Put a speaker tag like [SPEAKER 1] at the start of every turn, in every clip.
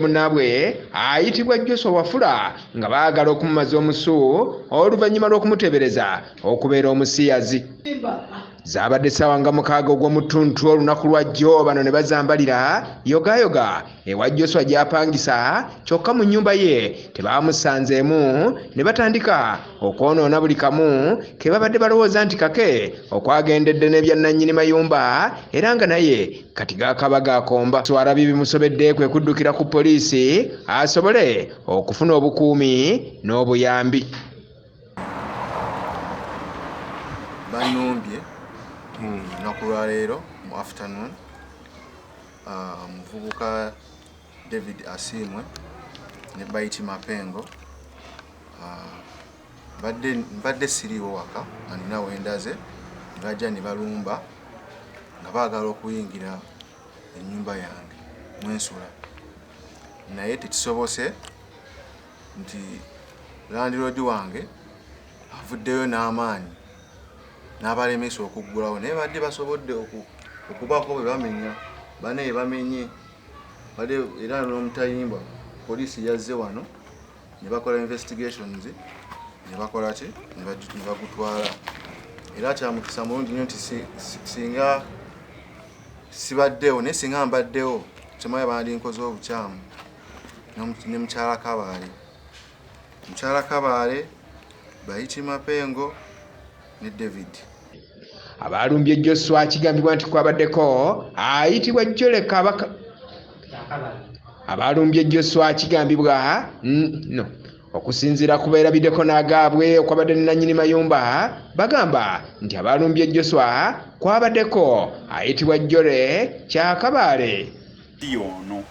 [SPEAKER 1] munnaabwe ayitibwa Joshua Wafula nga baagala okumumaza omusu oluvannyuma lw'okumuteebereza okubeera omusiyazi. Zaabadde ssaawa nga 6 ogw'omutuntu olunaku lwa jjo bano ne bazambalira yogayoga ewa Joshua gy'apangisa, kyokka mu nnyumba ye tebaamusanzeemu ne batandika okwonoona buli kamu ke babadde balowooza nti kake okwagendedde n'ebya nannyini mayumba era nga naye kati gaakaba gaakomba. Swarabi bimusobedde kwe kuddukira ku poliisi asobole okufuna obukuumi n'obuyambi.
[SPEAKER 2] Bannumbye lunaku lwa leero mu afternoon omuvubuka David Asiimwe ne Bayiti Mapengo mbadde siriiwo waka nga nina wendaze ne bajja ne balumba nga baagala okuyingira ennyumba yange mwensula, naye tekisobose nti landiroodi wange avuddeyo n'amaanyi n'abalemesa okuggulawo, naye badde basobodde okubaako bwe bamenya banne bamenye badde era n'omutayimbwa poliisi yazze wano ne bakola investigations ne bakola ki ne bagutwala. Era kyamukisa mulungi nnyo nti singa sibaddewo naye singa mbaddewo kimanyi bandi nkoze obukyamu ne mukyala Kabaale Bayiti Mapengo ne David.
[SPEAKER 1] Abalumbye Joshua kigambibwa nti kwabaddeko ayitibwa Jole Kabaka. Abalumbye Joshua kigambibwa okusinziira ku beerabiddeko n'agaabwe okwabadde ne nannyini mayumba bagamba nti abalumbye Joshua kwabaddeko ayitibwa Jole Kabaale.
[SPEAKER 3] Ono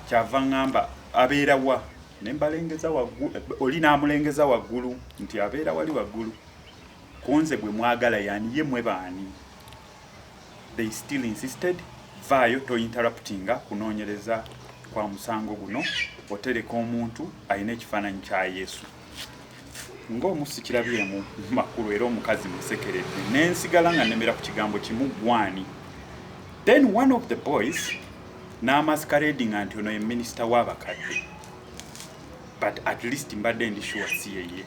[SPEAKER 3] kyava ngamba abeera wa nembalengeza waggulu oli n'amulengeza waggulu nti abeera wali waggulu konze bwe mwagala yani ye mwe baani. They still insisted vayo to interruptinga kunoonyereza kwa musango guno otereka omuntu alina ekifaananyi kya Yesu ng'omusikirabyemu makulu era omukazi musekeredde n'ensigala nga nemera ku kigambo kimu gwani. Then one of the boys n'amasqueradinga nti ono ye minisita w'abakadde, but at least mbadde ndi sure si yeye.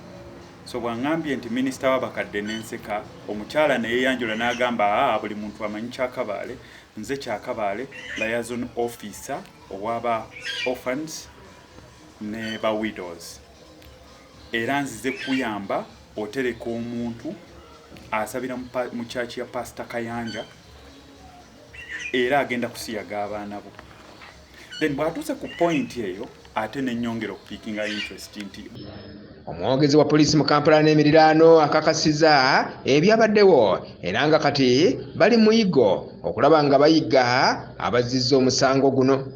[SPEAKER 3] So bwangambye nti minisita w'abakadde n'enseka, omukyala ne yeeyanjula n'agamba buli muntu amanyi Kyakabaale, nze Kyakabaale liaison officer owaba orphans ne ba widows, era nzize kuyamba otereka omuntu asabira mu church ya Pastor Kayanja era agenda kusiyaga abaana bo. Then bwatuuse ku point eyo ate n'ennyongera okupiikinga interest nti
[SPEAKER 1] omwogezi wa poliisi mu Kampala n'emiriraano akakasiza ebyabaddewo era nga kati bali muyigo okulaba nga bayiga abazizza omusango guno.